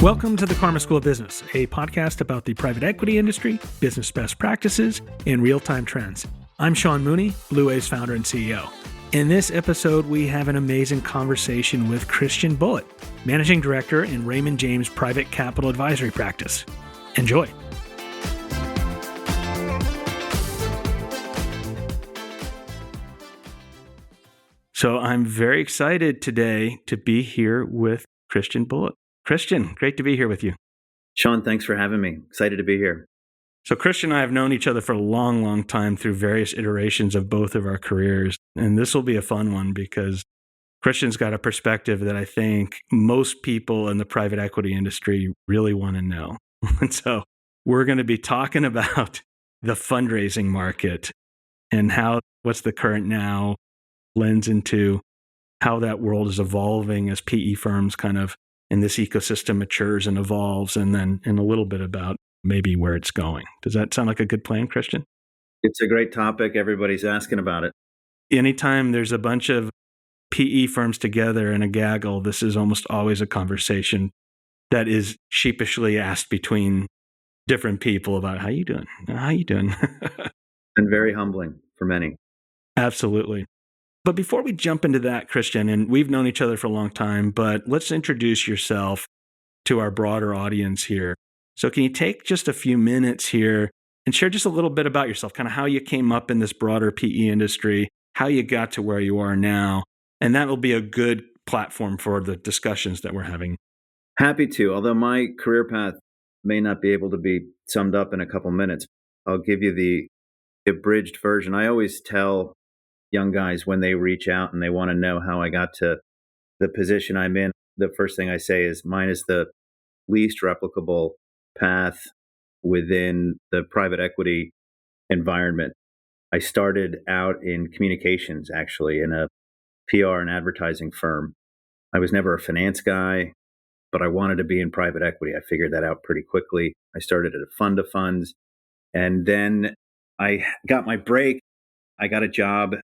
Welcome to the Karma School of Business, a podcast about the private equity industry, business best practices, and real-time trends. I'm Sean Mooney, BluWave's founder and CEO. In this episode, we have an amazing conversation with Christian Bullitt, Managing Director in Raymond James Private Capital Advisory Practice. Enjoy. So I'm very excited today to be here with Christian Bullitt. Christian, great to be here with you. Sean, thanks for having me. Excited to be here. So Christian and I have known each other for a long, long time through various iterations of both of our careers. And this will be a fun one because Christian's got a perspective that I think most people in the private equity industry really want to know. And so we're going to be talking about the fundraising market and how what's the current now lens into how that world is evolving as PE firms kind of and this ecosystem matures and evolves, and then in a little bit about maybe where it's going. Does that sound like a good plan, Christian? It's a great topic. Everybody's asking about it. Anytime there's a bunch of PE firms together in a gaggle, this is almost always a conversation that is sheepishly asked between different people about how you doing? How you doing? And very humbling for many. Absolutely. But before we jump into that, Christian, and we've known each other for a long time, but let's introduce yourself to our broader audience here. So can you take just a few minutes here and share just a little bit about yourself, kind of how you came up in this broader PE industry, how you got to where you are now, and that will be a good platform for the discussions that we're having. Happy to, although my career path may not be able to be summed up in a couple minutes. I'll give you the abridged version. I always tell young guys when they reach out and they want to know how I got to the position I'm in, the first thing I say is mine is the least replicable path within the private equity environment. I started out in communications, actually, in a PR and advertising firm. I was never a finance guy, but I wanted to be in private equity. I figured that out pretty quickly. I started at a fund of funds, and then I got my break. I got a job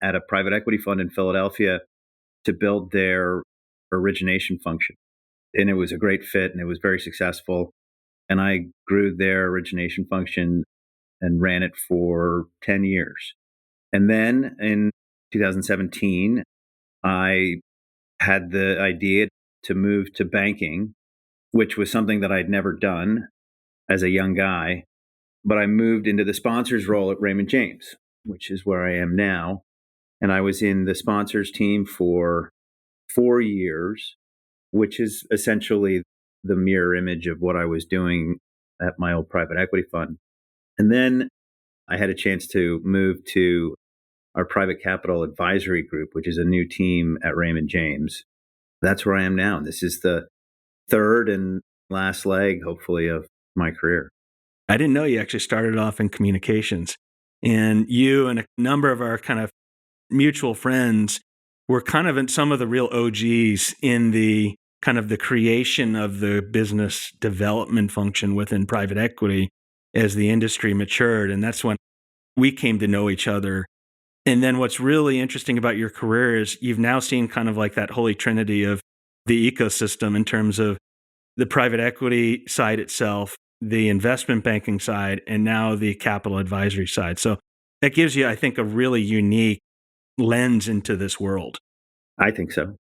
at a private equity fund in Philadelphia to build their origination function. And it was a great fit and it was very successful. And I grew their origination function and ran it for 10 years. And then in 2017, I had the idea to move to banking, which was something that I'd never done as a young guy. But I moved into the sponsors role at Raymond James, which is where I am now. And I was in the sponsors team for 4 years, which is essentially the mirror image of what I was doing at my old private equity fund. And then I had a chance to move to our private capital advisory group, which is a new team at Raymond James. That's where I am now. This is the third and last leg, hopefully, of my career. I didn't know you actually started off in communications. And you and a number of our kind of mutual friends were kind of in some of the real OGs in the kind of the creation of the business development function within private equity as the industry matured. And that's when we came to know each other. And then what's really interesting about your career is you've now seen kind of like that holy trinity of the ecosystem in terms of the private equity side itself, the investment banking side, and now the capital advisory side. So that gives you, I think, a really unique lens into this world. I think so.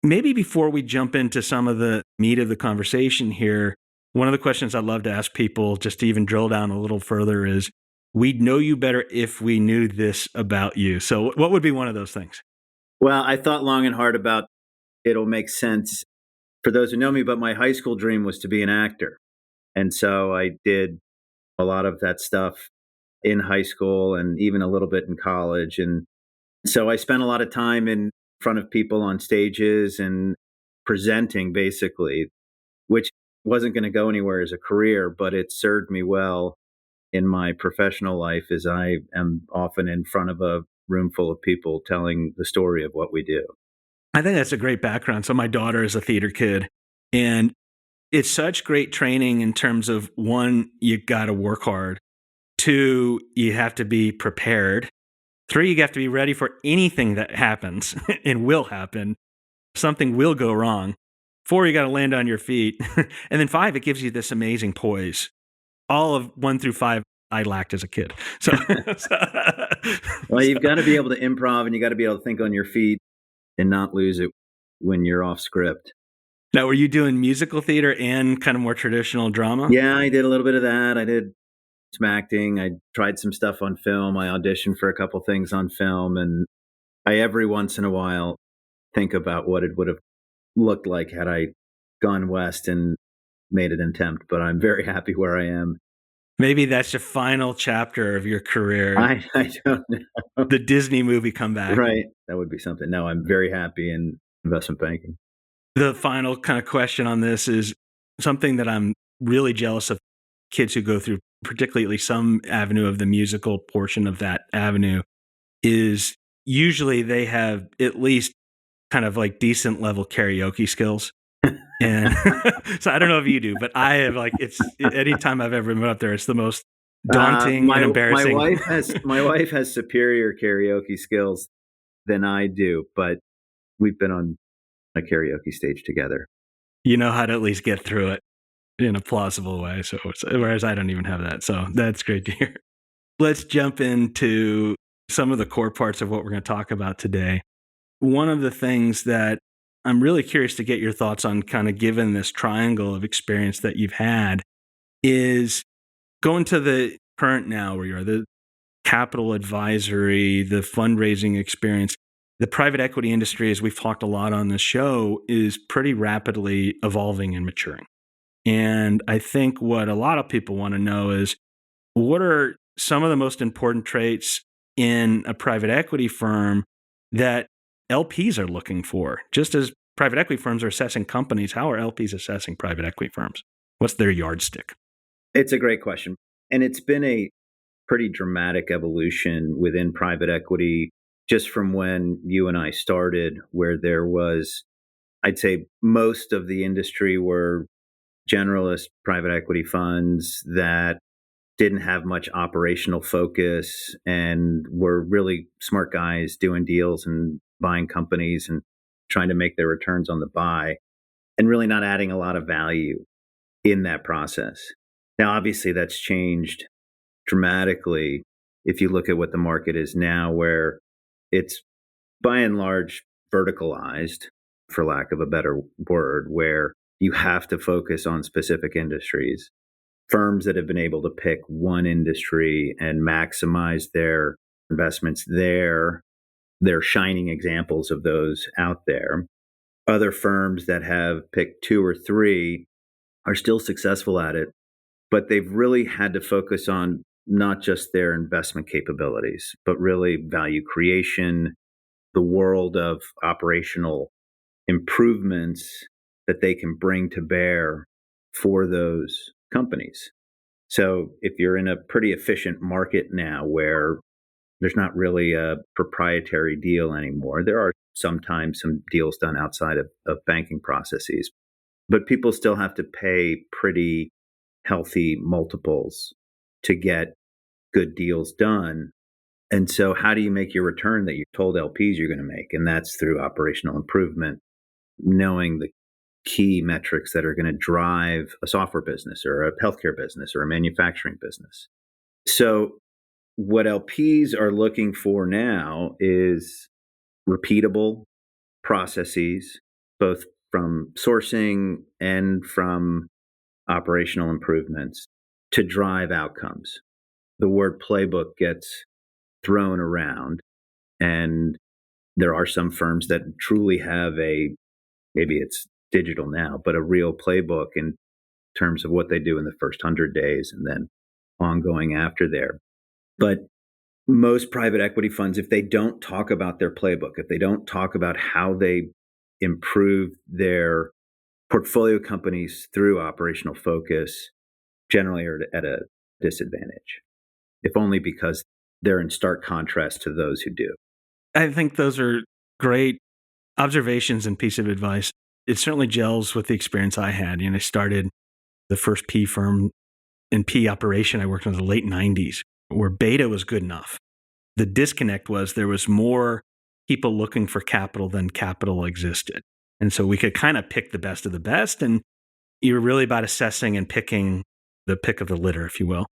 Maybe before we jump into some of the meat of the conversation here, one of the questions I'd love to ask people just to even drill down a little further is, we'd know you better if we knew this about you. So what would be one of those things? Well, I thought long and hard about it'll make sense for those who know me, but my high school dream was to be an actor. And so I did a lot of that stuff in high school and even a little bit in college. And so I spent a lot of time in front of people on stages and presenting, basically, which wasn't going to go anywhere as a career, but it served me well in my professional life as I am often in front of a room full of people telling the story of what we do. I think that's a great background. So my daughter is a theater kid, and it's such great training in terms of, one, you got to work hard. Two, you have to be prepared. 3, you have to be ready for anything that happens and will happen. Something will go wrong. 4, you got to land on your feet. And then 5, it gives you this amazing poise. All of 1 through 5, I lacked as a kid. Well, you've got to be able to improv, and you got to be able to think on your feet and not lose it when you're off script. Now, were you doing musical theater and kind of more traditional drama? Yeah, I did a little bit of that. I did some acting. I tried some stuff on film. I auditioned for a couple things on film, and I every once in a while think about what it would have looked like had I gone west and made an attempt, but I'm very happy where I am. Maybe that's the final chapter of your career. I don't know. The Disney movie comeback. Right. That would be something. No, I'm very happy in investment banking. The final kind of question on this is something that I'm really jealous of kids who go through, particularly some avenue of the musical portion of that avenue, is usually they have at least kind of like decent level karaoke skills. And so I don't know if you do, but I have it's anytime I've ever been up there, it's the most daunting and embarrassing. My wife has superior karaoke skills than I do, but we've been on a karaoke stage together. You know how to at least get through it in a plausible way. So whereas I don't even have that. So that's great to hear. Let's jump into some of the core parts of what we're going to talk about today. One of the things that I'm really curious to get your thoughts on, kind of given this triangle of experience that you've had, is going to the current now where you are, the capital advisory, the fundraising experience. The private equity industry, as we've talked a lot on the show, is pretty rapidly evolving and maturing. And I think what a lot of people want to know is, what are some of the most important traits in a private equity firm that LPs are looking for? Just as private equity firms are assessing companies, how are LPs assessing private equity firms? What's their yardstick? It's a great question. And it's been a pretty dramatic evolution within private equity, just from when you and I started, where there was, I'd say most of the industry were generalist private equity funds that didn't have much operational focus and were really smart guys doing deals and buying companies and trying to make their returns on the buy, and really not adding a lot of value in that process. Now, obviously, that's changed dramatically if you look at what the market is now, where it's by and large verticalized, for lack of a better word, where you have to focus on specific industries. Firms that have been able to pick one industry and maximize their investments there, they're shining examples of those out there. Other firms that have picked 2 or 3 are still successful at it, but they've really had to focus on not just their investment capabilities, but really value creation, the world of operational improvements that they can bring to bear for those companies. So if you're in a pretty efficient market now where there's not really a proprietary deal anymore, there are sometimes some deals done outside of banking processes, but people still have to pay pretty healthy multiples to get good deals done. And so how do you make your return that you told LPs you're going to make? And that's through operational improvement, knowing the key metrics that are going to drive a software business or a healthcare business or a manufacturing business. So what LPs are looking for now is repeatable processes, both from sourcing and from operational improvements, to drive outcomes. The word playbook gets thrown around, and there are some firms that truly have maybe it's digital now, but a real playbook in terms of what they do in the first 100 days and then ongoing after there. But most private equity funds, if they don't talk about their playbook, if they don't talk about how they improve their portfolio companies through operational focus, generally are at a disadvantage, if only because they're in stark contrast to those who do. I think those are great observations and piece of advice. It certainly gels with the experience I had. I started the first P firm in P operation I worked in the late 90s, where beta was good enough. the disconnect was there was more people looking for capital than capital existed. And so we could kind of pick the best of the best. And you were really about assessing and picking the pick of the litter, if you will.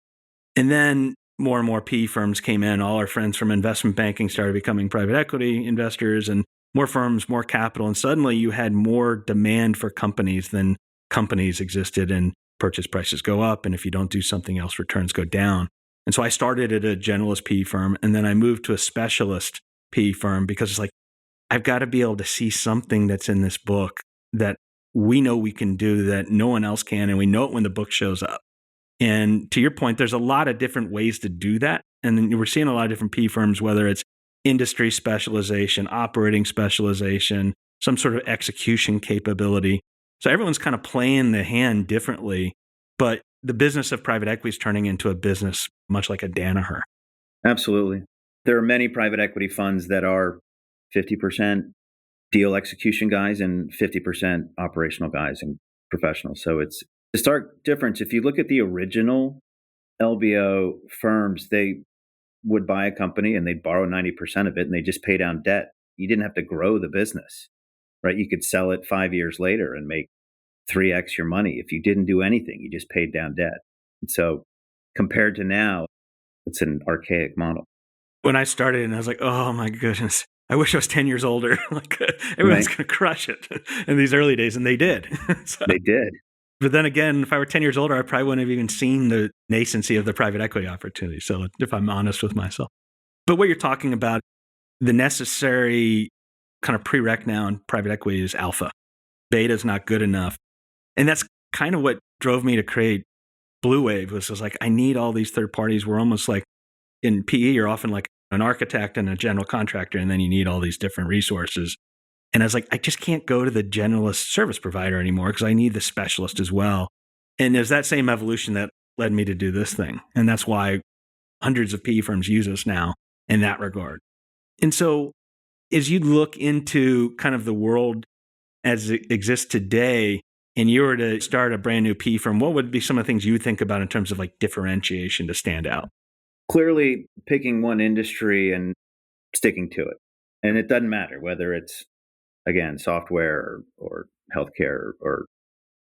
And then more and more PE firms came in. All our friends from investment banking started becoming private equity investors, and more firms, more capital. And suddenly you had more demand for companies than companies existed, and purchase prices go up. And if you don't do something else, returns go down. And so I started at a generalist PE firm, and then I moved to a specialist PE firm because it's like, I've got to be able to see something that's in this book that we know we can do that no one else can. And we know it when the book shows up. And to your point, there's a lot of different ways to do that. And then we're seeing a lot of different PE firms, whether it's industry specialization, operating specialization, some sort of execution capability. So everyone's kind of playing the hand differently. But the business of private equity is turning into a business much like a Danaher. Absolutely. There are many private equity funds that are 50% deal execution guys and 50% operational guys and professionals. So it's a stark difference. If you look at the original LBO firms, they would buy a company and they'd borrow 90% of it and they just pay down debt. You didn't have to grow the business, right? You could sell it 5 years later and make 3x your money. If you didn't do anything, you just paid down debt. And so compared to now, it's an archaic model. When I started, and I was like, oh my goodness, I wish I was 10 years older. Like everyone's going to crush it in these early days. And they did. So, they did. But then again, if I were 10 years older, I probably wouldn't have even seen the nascency of the private equity opportunity. So if I'm honest with myself. But what you're talking about, the necessary kind of prereq now in private equity is alpha. Beta is not good enough. And that's kind of what drove me to create BluWave, was like, I need all these third parties. We're almost like, in PE, you're often like an architect and a general contractor, and then you need all these different resources. And I was like, I just can't go to the generalist service provider anymore because I need the specialist as well. And there's that same evolution that led me to do this thing. And that's why hundreds of PE firms use us now in that regard. And so as you look into kind of the world as it exists today, and you were to start a brand new PE firm, what would be some of the things you would think about in terms of like differentiation to stand out? Clearly picking one industry and sticking to it. And it doesn't matter whether it's, again, software or healthcare or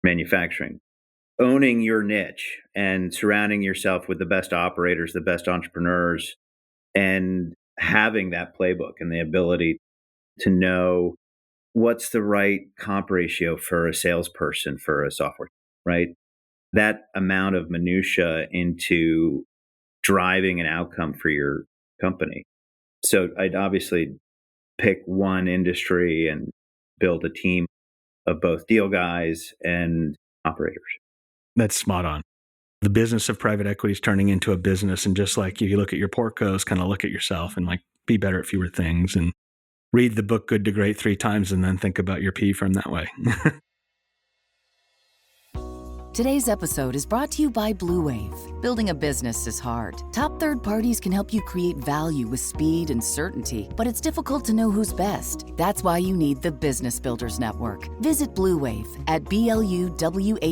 manufacturing. Owning your niche and surrounding yourself with the best operators, the best entrepreneurs, and having that playbook and the ability to know what's the right comp ratio for a salesperson for a software, right? That amount of minutia into driving an outcome for your company. So I'd obviously pick one industry and build a team of both deal guys and operators. That's spot on. The business of private equity is turning into a business. And just like you look at your portcos, kind of look at yourself and like be better at fewer things, and read the book Good to Great 3 times and then think about your PE firm that way. Today's episode is brought to you by BluWave. Building a business is hard. Top third parties can help you create value with speed and certainty, but it's difficult to know who's best. That's why you need the Business Builders Network. Visit BluWave at BLUWAVE.net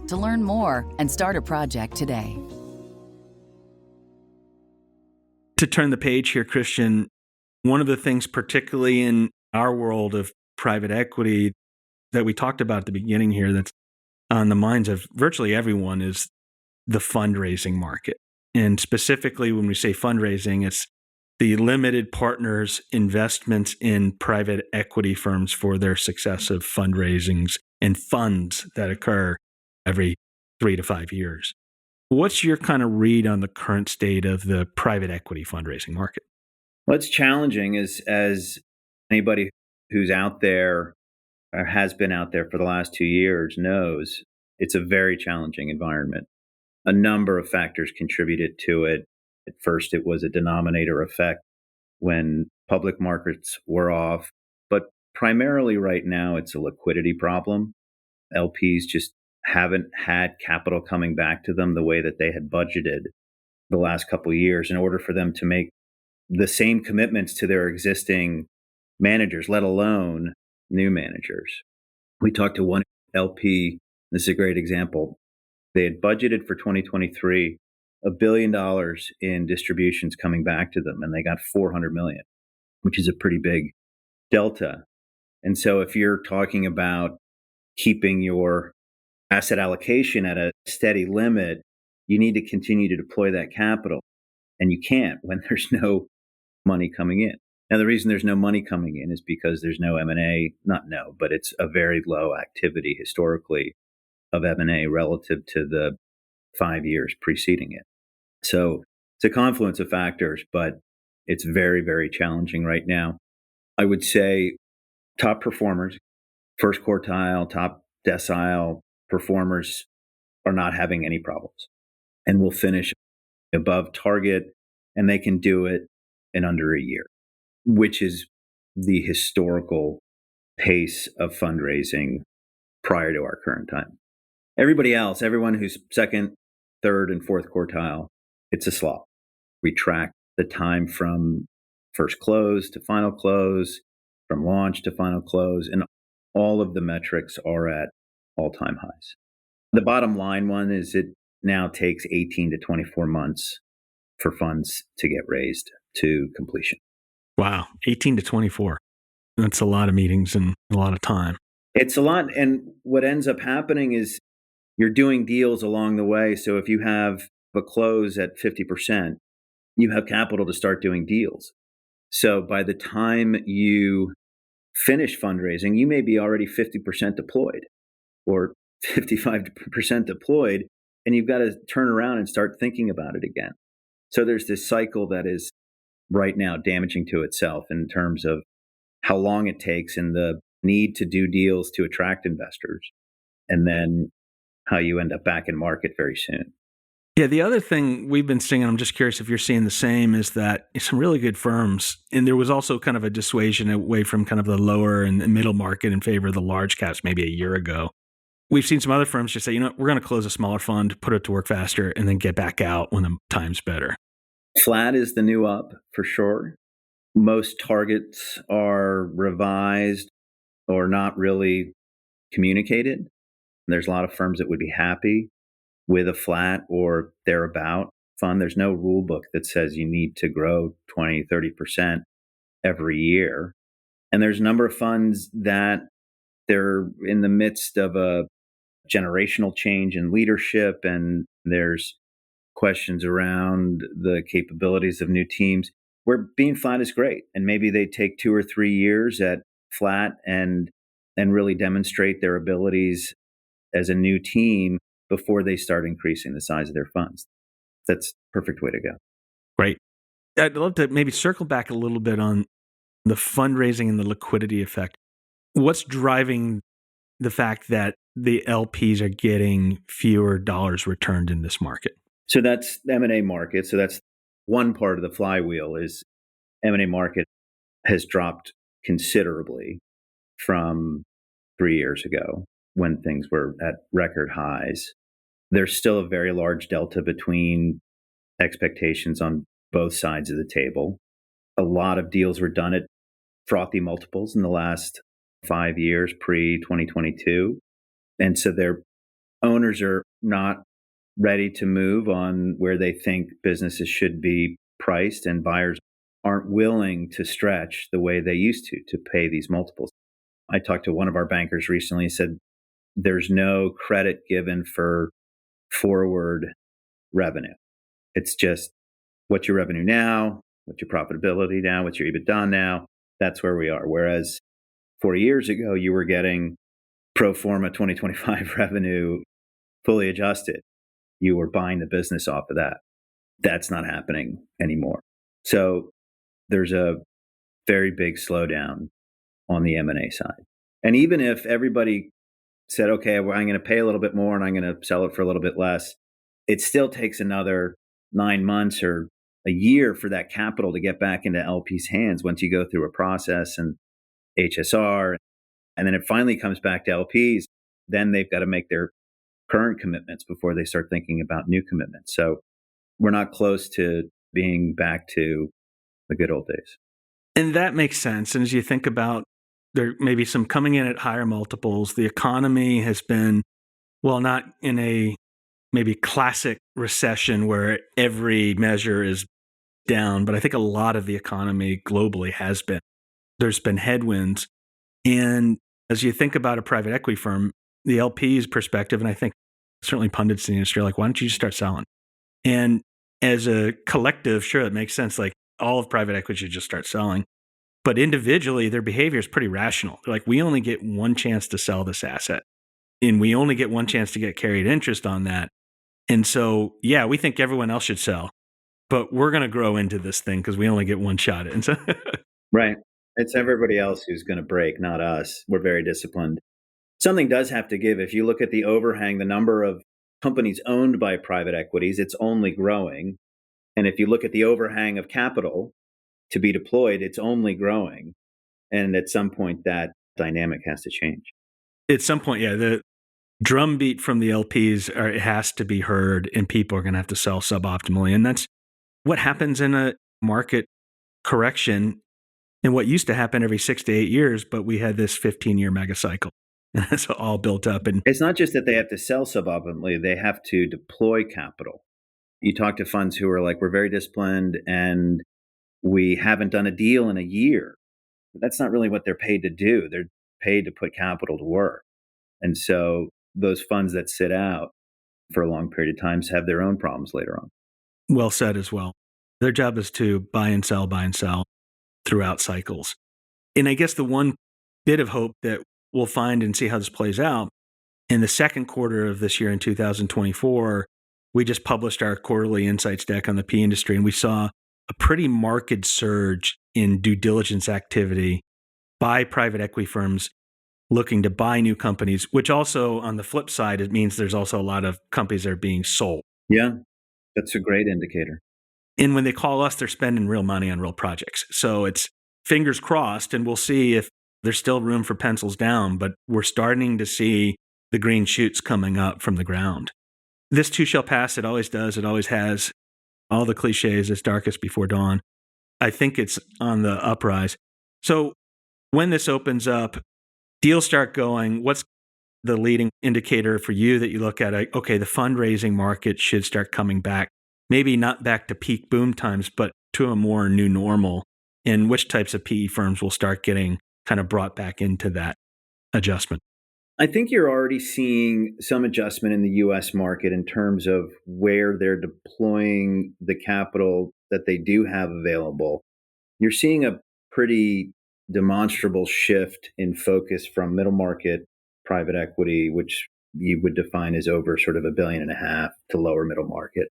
to learn more and start a project today. To turn the page here, Christian, one of the things, particularly in our world of private equity, that we talked about at the beginning here, that's on the minds of virtually everyone, is the fundraising market. And specifically, when we say fundraising, it's the limited partners' investments in private equity firms for their successive fundraisings and funds that occur every 3 to 5 years. What's your kind of read on the current state of the private equity fundraising market? Well, it's challenging, as anybody who's out there or has been out there for the last 2 years knows. It's a very challenging environment. A number of factors contributed to it. At first, it was a denominator effect when public markets were off, but primarily right now, it's a liquidity problem. LPs just haven't had capital coming back to them the way that they had budgeted the last couple of years in order for them to make the same commitments to their existing managers, let alone new managers. We talked to one LP. This is a great example. They had budgeted for 2023 $1 billion in distributions coming back to them, and they got 400 million, which is a pretty big delta. And so if you're talking about keeping your asset allocation at a steady limit, you need to continue to deploy that capital. And you can't when there's no money coming in. Now, the reason there's no money coming in is because there's no M&A, but it's a very low activity historically of M&A relative to the 5 years preceding it. So it's a confluence of factors, but it's very, very challenging right now. I would say top performers, first quartile, top decile performers are not having any problems and will finish above target, and they can do it in under a year, which is the historical pace of fundraising prior to our current time. Everybody else, everyone who's second, third, and fourth quartile, it's a slog. We track the time from first close to final close, from launch to final close, and all of the metrics are at all-time highs. The bottom line one is it now takes 18 to 24 months for funds to get raised to completion. Wow, 18 to 24. That's a lot of meetings and a lot of time. It's a lot. And what ends up happening is you're doing deals along the way. So if you have a close at 50%, you have capital to start doing deals. So by the time you finish fundraising, you may be already 50% deployed or 55% deployed, and you've got to turn around and start thinking about it again. So there's this cycle that is right now damaging to itself in terms of how long it takes and the need to do deals to attract investors, and then how you end up back in market very soon. Yeah, the other thing we've been seeing, and I'm just curious if you're seeing the same, is that some really good firms, and there was also kind of a dissuasion away from kind of the lower and the middle market in favor of the large caps maybe a year ago. We've seen some other firms just say, we're going to close a smaller fund, put it to work faster, and then get back out when the time's better. Flat is the new up for sure. Most targets are revised or not really communicated. There's a lot of firms that would be happy with a flat or thereabout fund. There's no rule book that says you need to grow 20, 30% every year. And there's a number of funds that they're in the midst of a generational change in leadership, and there's questions around the capabilities of new teams where being flat is great. And maybe they take 2 or 3 years at flat and really demonstrate their abilities as a new team before they start increasing the size of their funds. That's the perfect way to go. Great. I'd love to maybe circle back a little bit on the fundraising and the liquidity effect. What's driving the fact that the LPs are getting fewer dollars returned in this market? So that's the M&A market. So that's one part of the flywheel is M&A market has dropped considerably from 3 years ago when things were at record highs. There's still a very large delta between expectations on both sides of the table. A lot of deals were done at frothy multiples in the last 5 years, pre-2022. And so their owners are not ready to move on where they think businesses should be priced, and buyers aren't willing to stretch the way they used to pay these multiples. I talked to one of our bankers recently and said, there's no credit given for forward revenue. It's just what's your revenue now, what's your profitability now, what's your EBITDA now. That's where we are. Whereas 4 years ago, you were getting pro forma 2025 revenue fully adjusted. You were buying the business off of that. That's not happening anymore. So there's a very big slowdown on the M&A side. And even if everybody said, okay, well, I'm going to pay a little bit more and I'm going to sell it for a little bit less, it still takes another 9 months or a year for that capital to get back into LP's hands once you go through a process and HSR. And then it finally comes back to LPs. Then they've got to make their current commitments before they start thinking about new commitments. So we're not close to being back to the good old days. And that makes sense. And as you think about there may be some coming in at higher multiples, the economy has been, well, not in a maybe classic recession where every measure is down, but I think a lot of the economy globally has been. There's been headwinds. And as you think about a private equity firm, the LP's perspective, and I think certainly pundits in the industry are like, why don't you just start selling? And as a collective, sure, it makes sense. Like all of private equity should just start selling. But individually, their behavior is pretty rational. They're like, we only get one chance to sell this asset. And we only get one chance to get carried interest on that. And so, yeah, we think everyone else should sell, but we're going to grow into this thing because we only get one shot at it. And so Right. It's everybody else who's going to break, not us. We're very disciplined. Something does have to give. If you look at the overhang, the number of companies owned by private equities, it's only growing. And if you look at the overhang of capital to be deployed, it's only growing. And at some point, that dynamic has to change. at some point, yeah, the drumbeat from the LPs it has to be heard, and people are going to have to sell suboptimally. And that's what happens in a market correction and what used to happen every 6 to 8 years, but we had this 15-year mega cycle. And it's all built up. And it's not just that they have to sell suboptimally, they have to deploy capital. You talk to funds who are like, we're very disciplined and we haven't done a deal in a year. But that's not really what they're paid to do. They're paid to put capital to work. And so those funds that sit out for a long period of time have their own problems later on. Well said as well. Their job is to buy and sell throughout cycles. And I guess the one bit of hope that we'll find and see how this plays out, in the second quarter of this year in 2024, we just published our quarterly insights deck on the PE industry, and we saw a pretty marked surge in due diligence activity by private equity firms looking to buy new companies, which also, on the flip side, it means there's also a lot of companies that are being sold. Yeah, that's a great indicator. And when they call us, they're spending real money on real projects. So it's fingers crossed, and we'll see if there's still room for pencils down, but we're starting to see the green shoots coming up from the ground. This too shall pass. It always does. It always has. All the cliches, it's darkest before dawn. I think it's on the uprise. So when this opens up, deals start going, what's the leading indicator for you that you look at? Okay, the fundraising market should start coming back. Maybe not back to peak boom times, but to a more new normal. And which types of PE firms will start getting kind of brought back into that adjustment? I think you're already seeing some adjustment in the U.S. market in terms of where they're deploying the capital that they do have available. You're seeing a pretty demonstrable shift in focus from middle market private equity, which you would define as over sort of $1.5 billion, to lower middle market.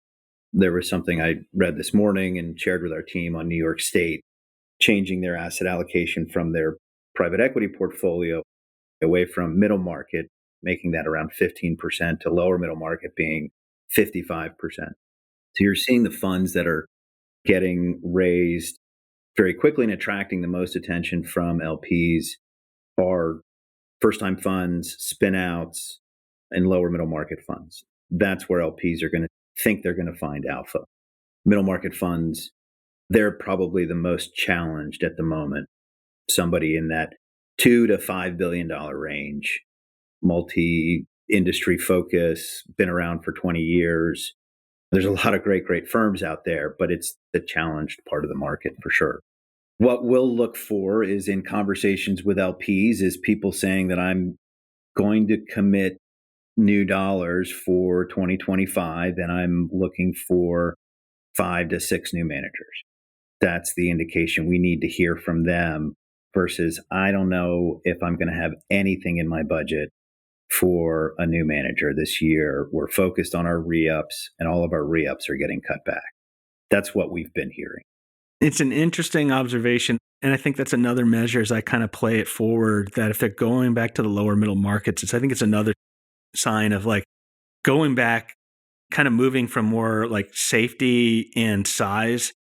There was something I read this morning and shared with our team on New York State, changing their asset allocation from their private equity portfolio away from middle market, making that around 15%, to lower middle market being 55%. So you're seeing the funds that are getting raised very quickly and attracting the most attention from LPs are first-time funds, spin-outs, and lower middle market funds. That's where LPs are going to think they're going to find alpha. Middle market funds, they're probably the most challenged at the moment. Somebody in that $2 to $5 billion range, multi-industry focus, been around for 20 years. There's a lot of great firms out there, but it's the challenged part of the market for sure. What we'll look for is in conversations with LPs is people saying that I'm going to commit new dollars for 2025 and I'm looking for 5 to 6 new managers. That's the indication we need to hear from them versus I don't know if I'm going to have anything in my budget for a new manager this year. We're focused on our re-ups and all of our re-ups are getting cut back. That's what we've been hearing. It's an interesting observation. And I think that's another measure as I kind of play it forward, that if they're going back to the lower middle markets, I think it's another sign of like going back, kind of moving from more like safety and size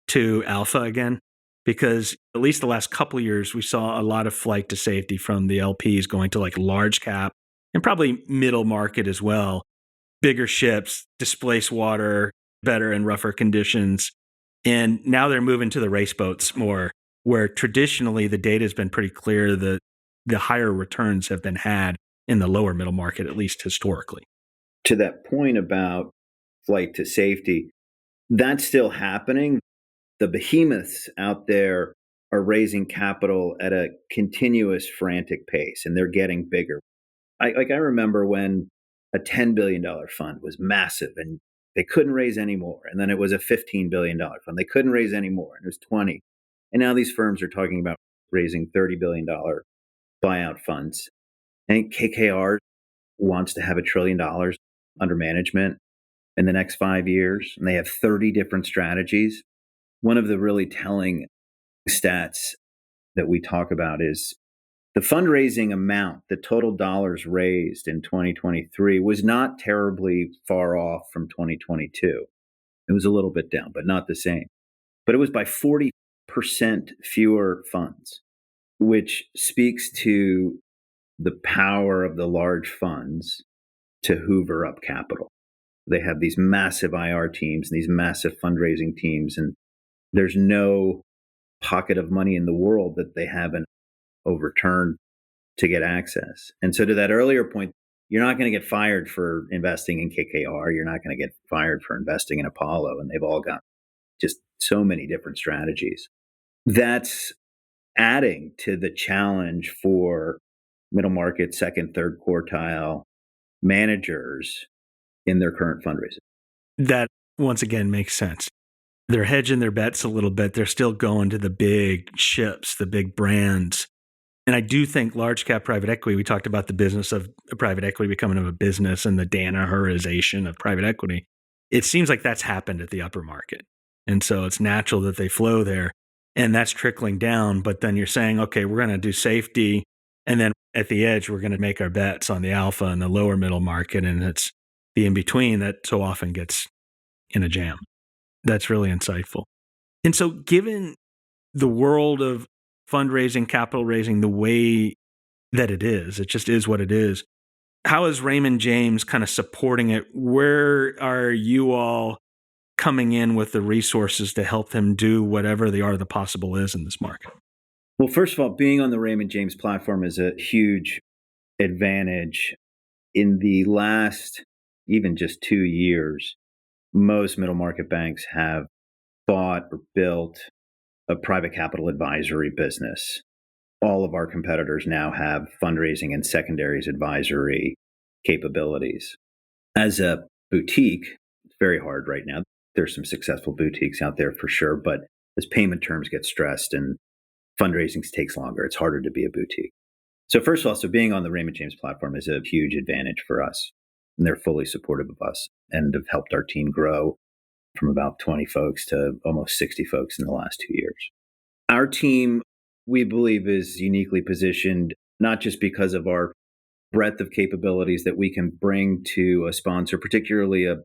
to alpha again. Because at least the last couple of years, we saw a lot of flight to safety from the LPs going to like large cap and probably middle market as well. Bigger ships, displace water, better and rougher conditions. And now they're moving to the race boats more, where traditionally the data has been pretty clear that the higher returns have been had in the lower middle market, at least historically. to that point about flight to safety, that's still happening. The behemoths out there are raising capital at a continuous frantic pace, and they're getting bigger. I remember when a $10 billion fund was massive and they couldn't raise any more. And then it was a $15 billion fund. They couldn't raise any more. And it was 20. And now these firms are talking about raising $30 billion buyout funds. I think KKR wants to have $1 trillion under management in the next 5 years. And they have 30 different strategies. One of the really telling stats that we talk about is the fundraising amount, the total dollars raised in 2023 was not terribly far off from 2022. It was a little bit down, but not the same. But it was by 40% fewer funds, which speaks to the power of the large funds to hoover up capital. They have these massive IR teams, these massive fundraising teams, and there's no pocket of money in the world that they haven't overturned to get access. And so to that earlier point, you're not going to get fired for investing in KKR. You're not going to get fired for investing in Apollo. And they've all got just so many different strategies. That's adding to the challenge for middle market, second, third quartile managers in their current fundraising. That once again makes sense. They're hedging their bets a little bit. They're still going to the big ships, the big brands. And I do think large cap private equity, we talked about the business of private equity becoming a business and the Danaherization of private equity. It seems like that's happened at the upper market. And so it's natural that they flow there and that's trickling down. But then you're saying, okay, we're going to do safety. And then at the edge, we're going to make our bets on the alpha and the lower middle market. And it's the in-between that so often gets in a jam. That's really insightful. And so given the world of fundraising, capital raising, the way that it just is what it is. How is Raymond James kind of supporting it? Where are you all coming in with the resources to help them do whatever the art of the possible is in this market? Well, first of all, being on the Raymond James platform is a huge advantage. In the last, even just 2 years, most middle market banks have bought or built a private capital advisory business. All of our competitors now have fundraising and secondaries advisory capabilities. As a boutique, it's very hard right now. There's some successful boutiques out there for sure, but as payment terms get stressed and fundraising takes longer, it's harder to be a boutique. So first of all, being on the Raymond James platform is a huge advantage for us. And they're fully supportive of us and have helped our team grow from about 20 folks to almost 60 folks in the last 2 years. Our team, we believe, is uniquely positioned, not just because of our breadth of capabilities that we can bring to a sponsor, particularly a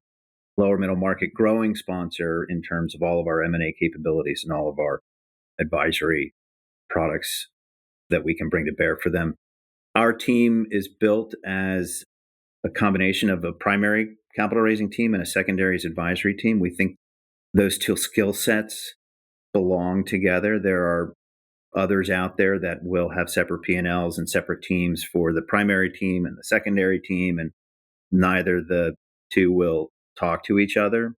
lower middle market growing sponsor in terms of all of our M&A capabilities and all of our advisory products that we can bring to bear for them. Our team is built as a combination of a primary capital raising team and a secondaries advisory team. We think those two skill sets belong together. There are others out there that will have separate P&Ls and separate teams for the primary team and the secondary team, and neither the two will talk to each other.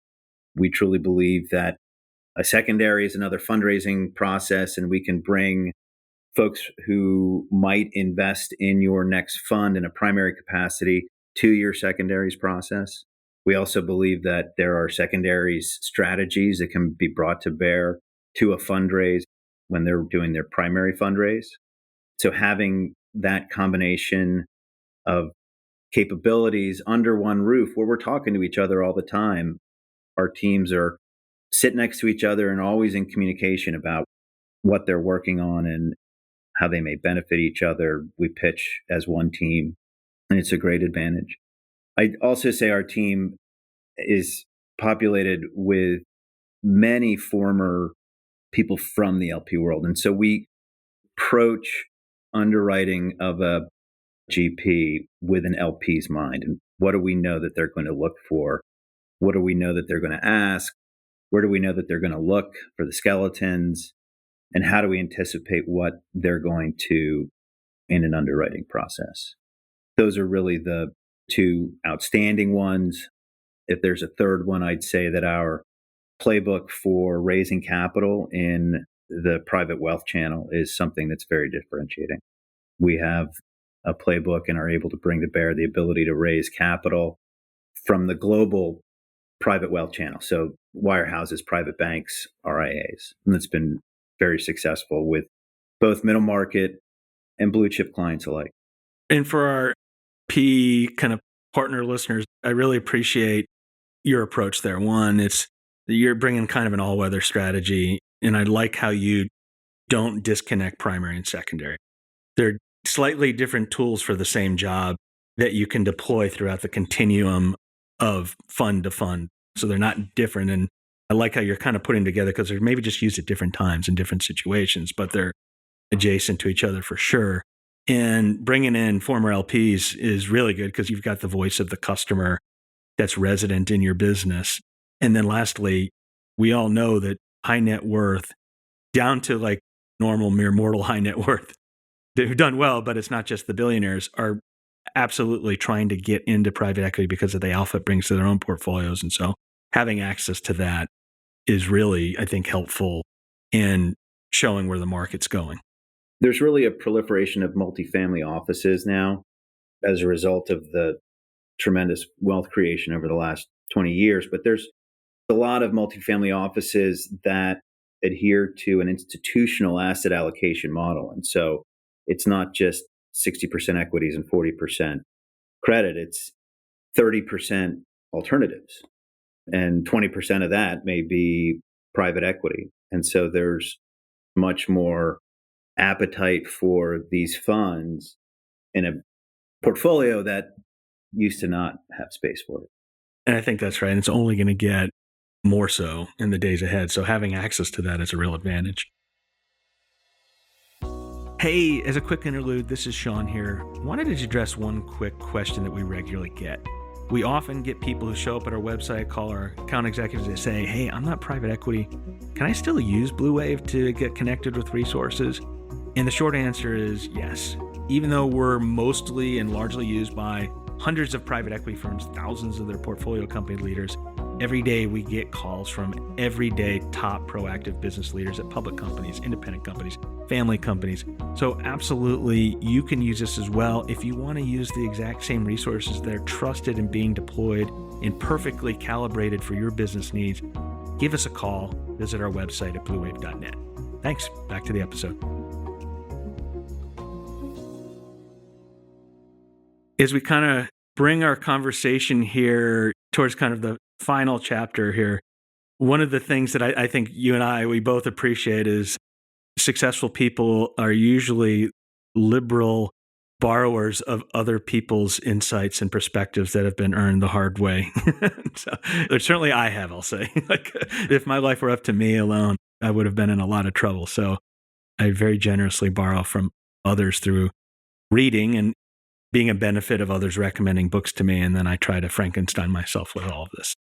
We truly believe that a secondary is another fundraising process, and we can bring folks who might invest in your next fund in a primary capacity to your secondaries process. We also believe that there are secondaries strategies that can be brought to bear to a fundraise when they're doing their primary fundraise. So having that combination of capabilities under one roof where we're talking to each other all the time, our teams are sit next to each other and always in communication about what they're working on and how they may benefit each other. We pitch as one team, and it's a great advantage. I'd also say our team is populated with many former people from the LP world. And so we approach underwriting of a GP with an LP's mind. And what do we know that they're going to look for? What do we know that they're going to ask? Where do we know that they're going to look for the skeletons? And how do we anticipate what they're going to in an underwriting process? Those are really the two outstanding ones. If there's a third one, I'd say that our playbook for raising capital in the private wealth channel is something that's very differentiating. We have a playbook and are able to bring to bear the ability to raise capital from the global private wealth channel. So wirehouses, private banks, RIAs. And it's been very successful with both middle market and blue chip clients alike. And for our P kind of partner listeners, I really appreciate your approach there. One, it's you're bringing kind of an all-weather strategy, and I like how you don't disconnect primary and secondary. They're slightly different tools for the same job that you can deploy throughout the continuum of fund to fund. So they're not different. And I like how you're kind of putting together, because they're maybe just used at different times in different situations, but they're adjacent to each other for sure. And bringing in former LPs is really good because you've got the voice of the customer that's resident in your business. And then lastly, we all know that high net worth, down to like normal mere mortal high net worth, they've done well, but it's not just the billionaires, are absolutely trying to get into private equity because of the alpha it brings to their own portfolios. And so having access to that is really, I think, helpful in showing where the market's going. There's really a proliferation of multifamily offices now as a result of the tremendous wealth creation over the last 20 years. But there's a lot of multifamily offices that adhere to an institutional asset allocation model. And so it's not just 60% equities and 40% credit, it's 30% alternatives. And 20% of that may be private equity. And so there's much more appetite for these funds in a portfolio that used to not have space for it. And I think that's right. And it's only going to get more so in the days ahead. So having access to that is a real advantage. Hey, as a quick interlude, this is Sean here. Wanted to address one quick question that we regularly get. We often get people who show up at our website, call our account executives, and say, hey, I'm not private equity. Can I still use BluWave to get connected with resources? And the short answer is yes. Even though we're mostly and largely used by hundreds of private equity firms, thousands of their portfolio company leaders, every day we get calls from everyday top proactive business leaders at public companies, independent companies, family companies. So absolutely, you can use this as well. If you want to use the exact same resources that are trusted and being deployed and perfectly calibrated for your business needs, give us a call. Visit our website at bluwave.net. Thanks. Back to the episode. As we kind of bring our conversation here towards kind of the final chapter here, one of the things that I think you and we both appreciate is successful people are usually liberal borrowers of other people's insights and perspectives that have been earned the hard way. So, certainly I have, I'll say. Like, if my life were up to me alone, I would have been in a lot of trouble. So I very generously borrow from others through reading and being a benefit of others recommending books to me, and then I try to Frankenstein myself with all of this.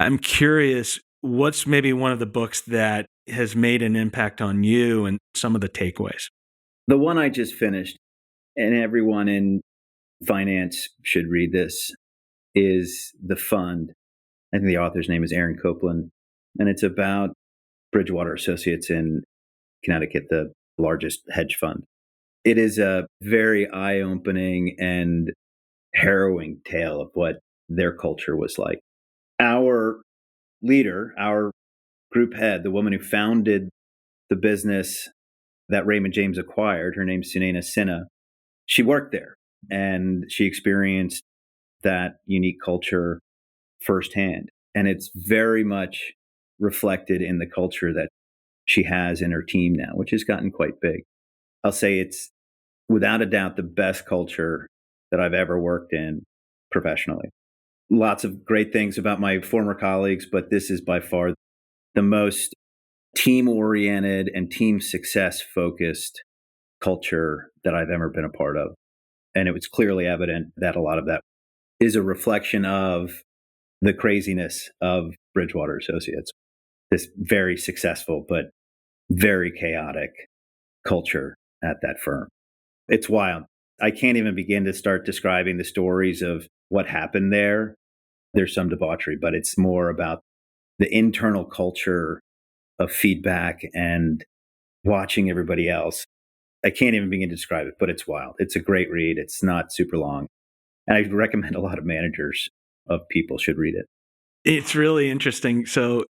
I'm curious, what's maybe one of the books that has made an impact on you and some of the takeaways? The one I just finished, and everyone in finance should read this, is The Fund. I think the author's name is Aaron Copland, and it's about Bridgewater Associates in Connecticut, the largest hedge fund. It is a very eye-opening and harrowing tale of what their culture was like. Our leader, our group head, the woman who founded the business that Raymond James acquired, her name's Sunaina Sinha, she worked there and she experienced that unique culture firsthand. And it's very much reflected in the culture that she has in her team now, which has gotten quite big. I'll say it's without a doubt the best culture that I've ever worked in professionally. Lots of great things about my former colleagues, but this is by far the most team-oriented and team success-focused culture that I've ever been a part of. And it was clearly evident that a lot of that is a reflection of the craziness of Bridgewater Associates, this very successful but very chaotic culture at that firm. It's wild. I can't even begin to start describing the stories of what happened there. There's some debauchery, but it's more about the internal culture of feedback and watching everybody else. I can't even begin to describe it, but it's wild. It's a great read. It's not super long. And I recommend a lot of managers of people should read it. It's really interesting. So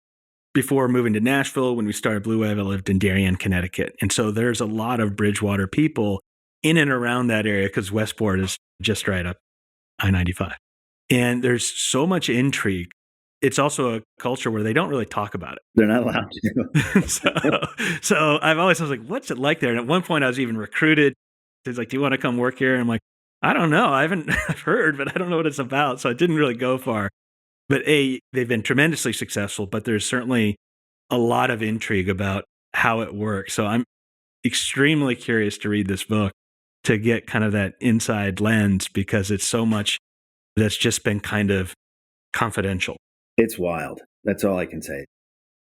before moving to Nashville, when we started BluWave, I lived in Darien, Connecticut. And so there's a lot of Bridgewater people in and around that area because Westport is just right up I-95. And there's so much intrigue. It's also a culture where they don't really talk about it. They're not allowed to. so I was like, what's it like there? And at one point I was even recruited. He's like, do you want to come work here? And I'm like, I don't know. I've heard, but I don't know what it's about. So I didn't really go far. But they've been tremendously successful, but there's certainly a lot of intrigue about how it works. So I'm extremely curious to read this book to get kind of that inside lens because it's so much that's just been kind of confidential. It's wild. That's all I can say.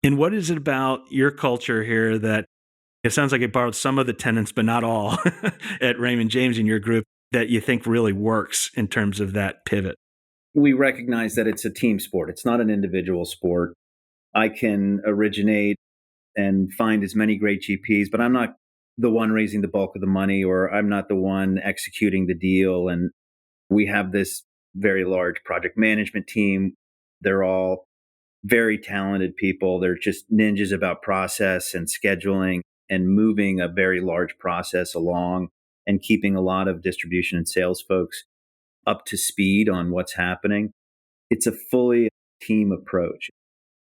And what is it about your culture here that it sounds like it borrowed some of the tenets, but not all, at Raymond James in your group that you think really works in terms of that pivot? We recognize that it's a team sport. It's not an individual sport. I can originate and find as many great GPs, but I'm not the one raising the bulk of the money, or I'm not the one executing the deal. And we have this very large project management team. They're all very talented people. They're just ninjas about process and scheduling and moving a very large process along and keeping a lot of distribution and sales folks up to speed on what's happening. It's a fully team approach.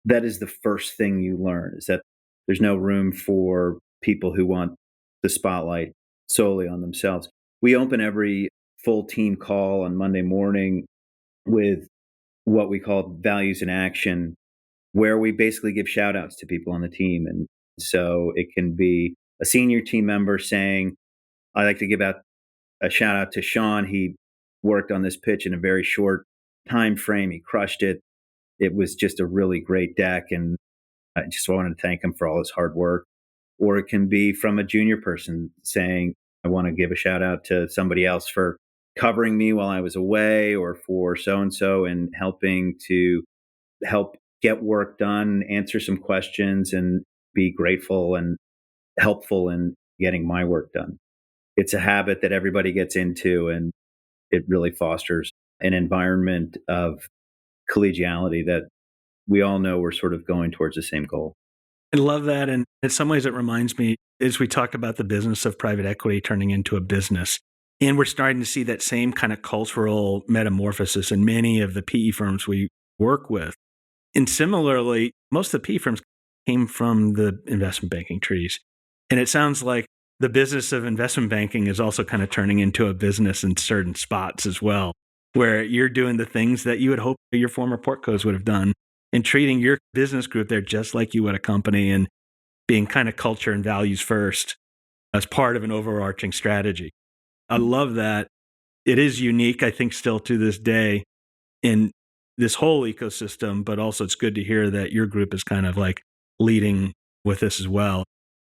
That is the first thing you learn, is that there's no room for people who want the spotlight solely on themselves. We open every full team call on Monday morning with what we call values in action, where we basically give shout outs to people on the team. And so it can be a senior team member saying, I'd like to give out a shout out to Sean. He worked on this pitch in a very short time frame. He crushed it. It was just a really great deck. And I just wanted to thank him for all his hard work. Or it can be from a junior person saying, I want to give a shout out to somebody else for covering me while I was away, or for so-and-so and helping to help get work done, answer some questions, and be grateful and helpful in getting my work done. It's a habit that everybody gets into, and it really fosters an environment of collegiality that we all know we're sort of going towards the same goal. I love that. And in some ways, it reminds me, as we talk about the business of private equity turning into a business, and we're starting to see that same kind of cultural metamorphosis in many of the PE firms we work with. And similarly, most of the PE firms came from the investment banking trees. And it sounds like the business of investment banking is also kind of turning into a business in certain spots as well, where you're doing the things that you would hope your former portcos would have done, and treating your business group there just like you would a company, and being kind of culture and values first as part of an overarching strategy. I love that. It is unique, I think, still to this day in this whole ecosystem, but also it's good to hear that your group is kind of like leading with this as well.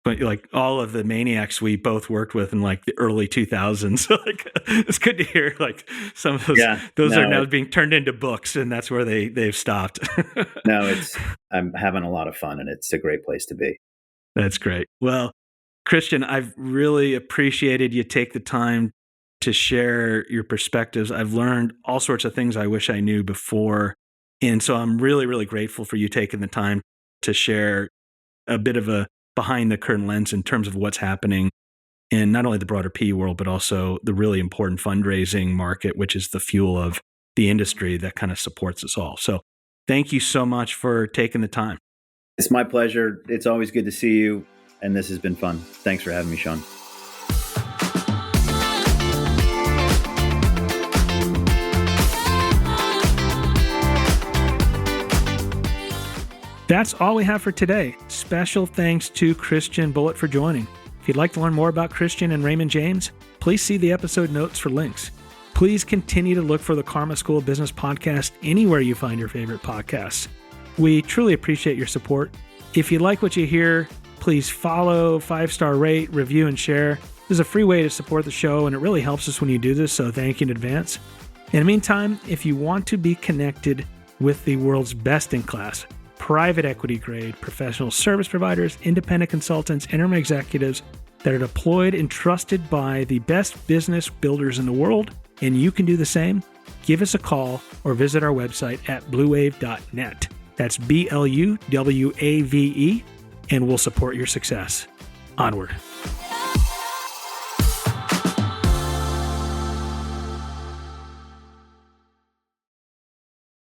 But like all of the maniacs we both worked with in like the early 2000s, like it's good to hear like some of those are now being turned into books, and that's where they've stopped. No, I'm having a lot of fun, and it's a great place to be. That's great. Well, Christian, I've really appreciated you take the time to share your perspectives. I've learned all sorts of things I wish I knew before. And so I'm really, really grateful for you taking the time to share a bit of a behind the curtain lens in terms of what's happening in not only the broader PE world, but also the really important fundraising market, which is the fuel of the industry that kind of supports us all. So thank you so much for taking the time. It's my pleasure. It's always good to see you. And this has been fun. Thanks for having me, Sean. That's all we have for today. Special thanks to Christian Bullitt for joining. If you'd like to learn more about Christian and Raymond James, please see the episode notes for links. Please continue to look for the Karma School of Business podcast anywhere you find your favorite podcasts. We truly appreciate your support. If you like what you hear, please follow, 5-star rate, review, and share. This is a free way to support the show, and it really helps us when you do this, so thank you in advance. In the meantime, if you want to be connected with the world's best-in-class, private equity-grade professional service providers, independent consultants, interim executives that are deployed and trusted by the best business builders in the world, and you can do the same, give us a call or visit our website at bluwave.net. That's BLUWAVE, and we'll support your success. Onward.